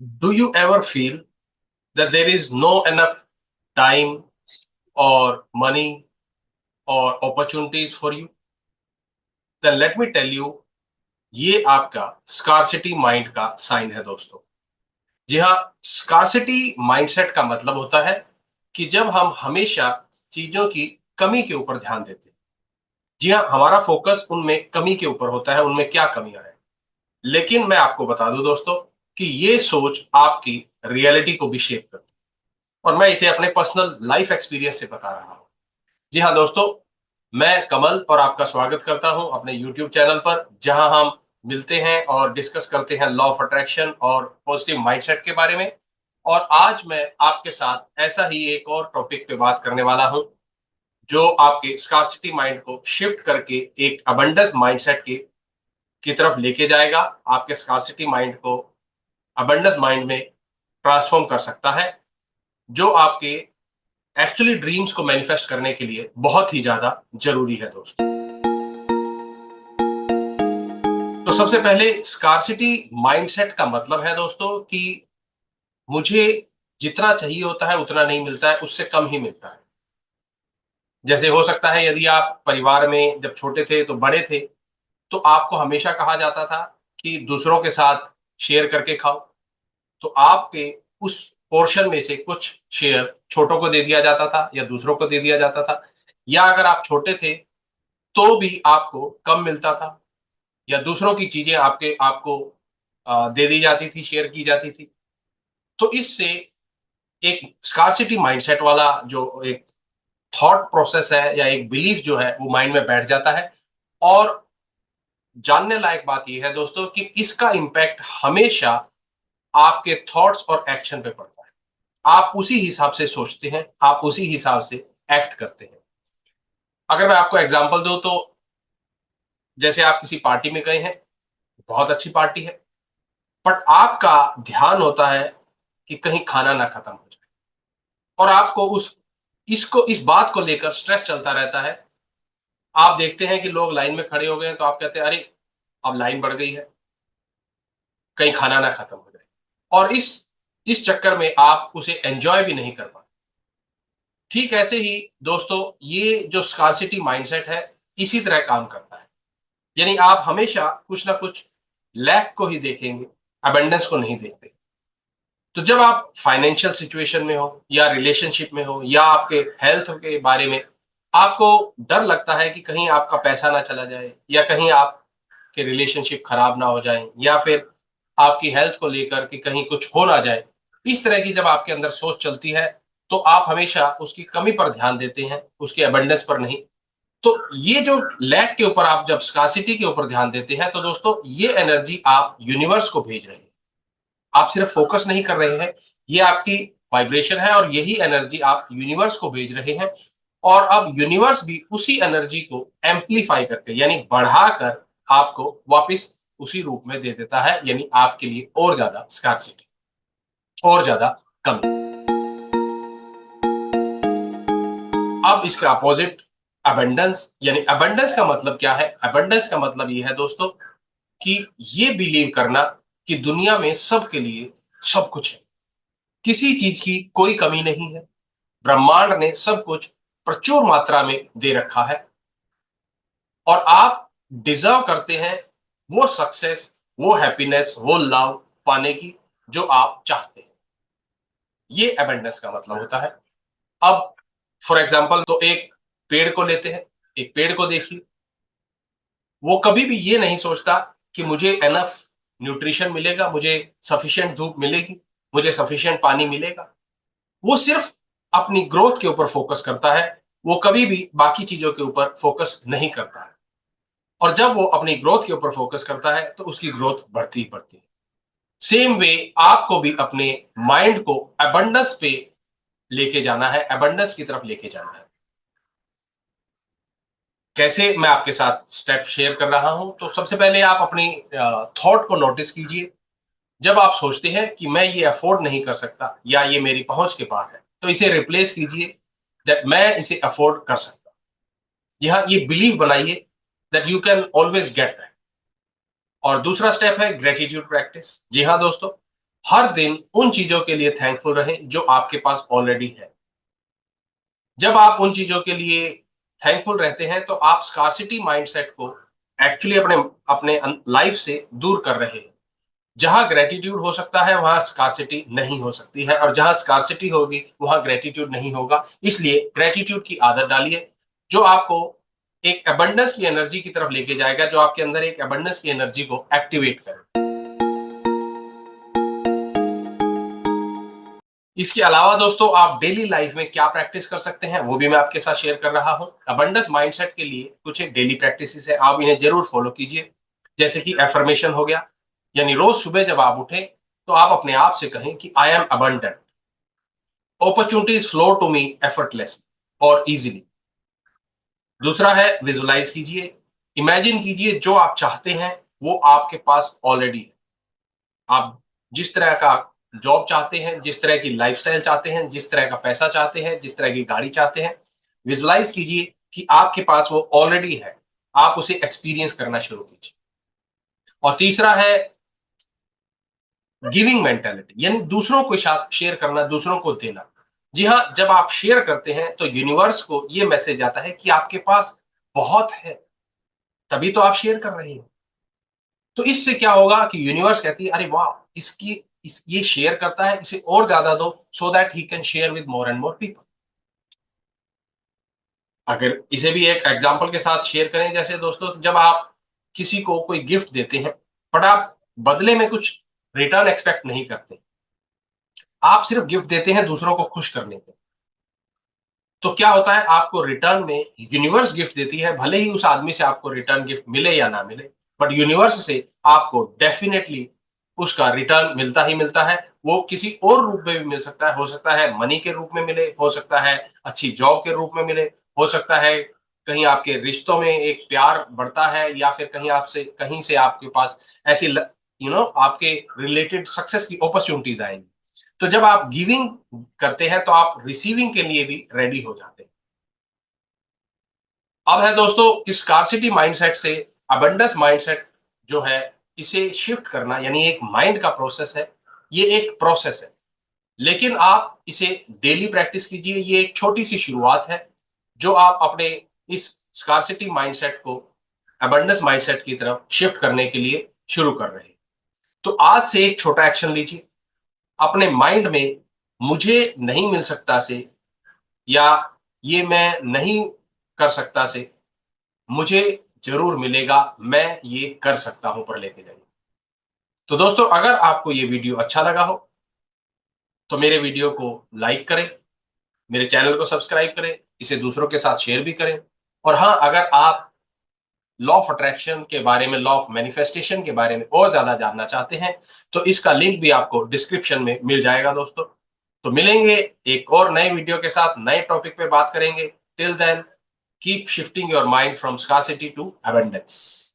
Do you ever feel that there is no enough time or money or opportunities for you? Then let me tell you, ये आपका scarcity mind का sign है दोस्तों। जी हाँ, scarcity mindset का मतलब होता है कि जब हम हमेशा चीजों की कमी के ऊपर ध्यान देते हैं। जी हाँ, हमारा फोकस उनमें कमी के ऊपर होता है, उनमें क्या कमियां हैं। लेकिन मैं आपको बता दूं दोस्तों कि ये सोच आपकी रियलिटी को भी शेप करती है, और मैं इसे अपने पर्सनल लाइफ एक्सपीरियंस से बता रहा हूं। जी हाँ दोस्तों, मैं कमल और आपका स्वागत करता हूं अपने यूट्यूब चैनल पर, जहां हम मिलते हैं और डिस्कस करते हैं लॉ ऑफ अट्रैक्शन और पॉजिटिव माइंडसेट के बारे में। और आज मैं आपके साथ ऐसा ही एक और टॉपिक पे बात करने वाला हूं, जो आपके स्कार्सिटी माइंड को शिफ्ट करके एक अबंडेंस माइंडसेट की तरफ लेके जाएगा। आपके स्कार्सिटी माइंड को अबंडेंस माइंड में ट्रांसफॉर्म कर सकता है, जो आपके एक्चुअली ड्रीम्स को मैनिफेस्ट करने के लिए बहुत ही ज्यादा जरूरी है दोस्तों। तो सबसे पहले स्कार्सिटी माइंडसेट का मतलब है दोस्तों कि मुझे जितना चाहिए होता है उतना नहीं मिलता है, उससे कम ही मिलता है। जैसे हो सकता है यदि आप परिवार में जब छोटे थे तो बड़े थे, तो आपको हमेशा कहा जाता था कि दूसरों के साथ शेयर करके खाओ। तो आपके उस पोर्शन में से कुछ शेयर छोटों को दे दिया जाता था या दूसरों को दे दिया जाता था। या अगर आप छोटे थे तो भी आपको कम मिलता था, या दूसरों की चीजें आपके आपको दे दी जाती थी, शेयर की जाती थी। तो इससे एक स्कार्सिटी माइंडसेट वाला जो एक थॉट प्रोसेस है या एक बिलीफ जो है वो माइंड में बैठ जाता है। और जानने लायक बात यह है दोस्तों कि इसका इंपैक्ट हमेशा आपके थॉट्स और एक्शन पे पड़ता है। आप उसी हिसाब से सोचते हैं, आप उसी हिसाब से एक्ट करते हैं। अगर मैं आपको एग्जांपल दूं तो जैसे आप किसी पार्टी में गए हैं, बहुत अच्छी पार्टी है, बट आपका ध्यान होता है कि कहीं खाना ना खत्म हो जाए, और आपको इस बात को लेकर स्ट्रेस चलता रहता है। आप देखते हैं कि लोग लाइन में खड़े हो गए हैं, तो आप कहते हैं अरे, अब लाइन बढ़ गई है, कहीं खाना ना खत्म हो जाए। और इस चक्कर में आप उसे एंजॉय भी नहीं कर पाते। ठीक ऐसे ही दोस्तों, ये जो स्कार्सिटी माइंडसेट है, इसी तरह काम करता है। यानी आप हमेशा कुछ ना कुछ लैक को ही देखेंगे, अबेंडेंस को नहीं देखते। तो जब आप फाइनेंशियल सिचुएशन में हो, या रिलेशनशिप में हो, या आपके हेल्थ के बारे में आपको डर लगता है कि कहीं आपका पैसा ना चला जाए, या कहीं आपके रिलेशनशिप खराब ना हो जाए, या फिर आपकी हेल्थ को लेकर कि कहीं कुछ हो ना जाए, इस तरह की जब आपके अंदर सोच चलती है, तो आप हमेशा उसकी कमी पर ध्यान देते हैं, उसके अबंडेंस पर नहीं। तो ये जो लैक के ऊपर आप जब स्कार्सिटी के ऊपर ध्यान देते हैं, तो दोस्तों ये एनर्जी आप यूनिवर्स को भेज रहे हैं। आप सिर्फ फोकस नहीं कर रहे हैं, ये आपकी वाइब्रेशन है, और यही एनर्जी आप यूनिवर्स को भेज रहे हैं। और अब यूनिवर्स भी उसी एनर्जी को एम्पलीफाई करके, यानी बढ़ाकर, आपको वापस उसी रूप में दे देता है, यानी आपके लिए और ज्यादा स्कार्सिटी, और ज्यादा कमी। अब इसका अपोजिट अबंडेंस, यानी अबंडेंस का मतलब क्या है? अबंडेंस का मतलब ये है दोस्तों कि ये बिलीव करना कि दुनिया में सबके लिए सब कुछ है, किसी चीज की कोई कमी नहीं है। ब्रह्मांड ने सब कुछ प्रचुर मात्रा में दे रखा है, और आप डिजर्व करते हैं वो सक्सेस, वो हैप्पीनेस, वो लव पाने की जो आप चाहते हैं। ये अबंडेंस का मतलब होता है। अब फॉर एग्जांपल, तो एक पेड़ को लेते हैं। एक पेड़ को देखिए, वो कभी भी ये नहीं सोचता कि मुझे एनफ न्यूट्रिशन मिलेगा, मुझे सफिशिएंट धूप मिलेगी, मुझे सफिशिएंट पानी मिलेगा। वो सिर्फ अपनी ग्रोथ के ऊपर फोकस करता है, वो कभी भी बाकी चीजों के ऊपर फोकस नहीं करता है। और जब वो अपनी ग्रोथ के ऊपर फोकस करता है, तो उसकी ग्रोथ बढ़ती ही बढ़ती है। सेम वे आपको भी अपने माइंड को अबंडेंस पे लेके जाना है, अबंडेंस की तरफ लेके जाना है। कैसे, मैं आपके साथ स्टेप शेयर कर रहा हूं। तो सबसे पहले आप अपनी थॉट को नोटिस कीजिए। जब आप सोचते हैं कि मैं ये अफोर्ड नहीं कर सकता, या ये मेरी पहुंच के पार है, तो इसे रिप्लेस कीजिए दैट मैं इसे अफोर्ड कर सकता। यह ये बिलीव बनाइए that you can always get that. और दूसरा स्टेप है ग्रेटिट्यूड प्रैक्टिस। जी हाँ दोस्तों, हर दिन उन चीजों के लिए थैंकफुल रहें जो आपके पास ऑलरेडी है। जब आप उन चीजों के लिए थैंकफुल रहते हैं तो आप स्कार्सिटी माइंडसेट को एक्चुअली अपने अपने लाइफ से दूर कर रहे हैं। जहां ग्रेटिट्यूड हो सकता है वहां स्कार्सिटी नहीं हो सकती है, और जहां स्कार्सिटी होगी वहां ग्रेटिट्यूड नहीं होगा। इसलिए ग्रेटिट्यूड की आदत डालिए, जो आपको एक अबंडेंस की एनर्जी की तरफ लेके जाएगा, जो आपके अंदर एक अबंडेंस की एनर्जी को एक्टिवेट करे। इसके अलावा दोस्तों आप डेली लाइफ में क्या प्रैक्टिस कर सकते हैं वो भी मैं आपके साथ शेयर कर रहा हूं। अबंडेंस माइंडसेट के लिए कुछ एक डेली प्रैक्टिसेस है, आप इन्हें जरूर फॉलो कीजिए। जैसे कि एफर्मेशन हो गया, यानी रोज सुबह जब आप उठे तो आप अपने आप से कहें कि I am abundant, opportunities flow to me effortless और इजीली। दूसरा है विजुलाइज कीजिए, इमेजिन कीजिए जो आप चाहते हैं वो आपके पास ऑलरेडी है। आप जिस तरह का जॉब चाहते हैं, जिस तरह की लाइफस्टाइल चाहते हैं, जिस तरह का पैसा चाहते हैं, जिस तरह की गाड़ी चाहते हैं, विजुलाइज कीजिए कि आपके पास वो ऑलरेडी है। आप उसे एक्सपीरियंस करना शुरू कीजिए। और तीसरा है गिविंग मेंटेलिटी, यानी दूसरों के साथ शेयर करना, दूसरों को देना। जी हाँ, जब आप शेयर करते हैं तो यूनिवर्स को ये मैसेज आता है कि आपके पास बहुत है, तभी तो आप शेयर कर रहे हैं। तो इससे क्या होगा कि यूनिवर्स कहती है अरे वाह, ये शेयर करता है, इसे और ज्यादा दो, so that he can share with more and more people. अगर इसे भी एक एग्जांपल के साथ शेयर करें, जैसे दोस्तों जब आप किसी को कोई गिफ्ट देते हैं बट आप बदले में कुछ रिटर्न एक्सपेक्ट नहीं करते, आप सिर्फ गिफ्ट देते हैं दूसरों को खुश करने के, तो क्या होता है आपको रिटर्न में यूनिवर्स गिफ्ट देती है। भले ही उस आदमी से आपको रिटर्न गिफ्ट मिले या ना मिले, बट यूनिवर्स से आपको डेफिनेटली उसका रिटर्न मिलता ही मिलता है। वो किसी और रूप में भी मिल सकता है, हो सकता है मनी के रूप में मिले, हो सकता है अच्छी जॉब के रूप में मिले, हो सकता है कहीं आपके रिश्तों में एक प्यार बढ़ता है, या फिर कहीं से आपके पास ऐसी आपके रिलेटेड सक्सेस की अपॉर्चुनिटीज आएंगी। तो जब आप गिविंग करते हैं तो आप रिसीविंग के लिए भी रेडी हो जाते हैं। अब है दोस्तों कि स्कार्सिटी माइंडसेट से अबंडेंस माइंडसेट जो है, इसे शिफ्ट करना यानी एक माइंड का प्रोसेस है। ये एक प्रोसेस है, लेकिन आप इसे डेली प्रैक्टिस कीजिए। ये एक छोटी सी शुरुआत है जो आप अपने इस स्कार्सिटी माइंडसेट को अबंडेंस माइंडसेट की तरफ शिफ्ट करने के लिए शुरू कर रहे हैं। तो आज से एक छोटा एक्शन लीजिए। अपने माइंड में मुझे नहीं मिल सकता से, या ये मैं नहीं कर सकता से, मुझे जरूर मिलेगा, मैं ये कर सकता हूं पर लेके जाइए। तो दोस्तों अगर आपको ये वीडियो अच्छा लगा हो तो मेरे वीडियो को लाइक करें, मेरे चैनल को सब्सक्राइब करें, इसे दूसरों के साथ शेयर भी करें। और हाँ, अगर आप लॉ ऑफ अट्रैक्शन के बारे में, लॉ ऑफ मैनिफेस्टेशन के बारे में और ज्यादा जानना चाहते हैं तो इसका लिंक भी आपको डिस्क्रिप्शन में मिल जाएगा दोस्तों। तो मिलेंगे एक और नए वीडियो के साथ, नए टॉपिक पे बात करेंगे। Till then keep shifting your mind from scarcity to abundance.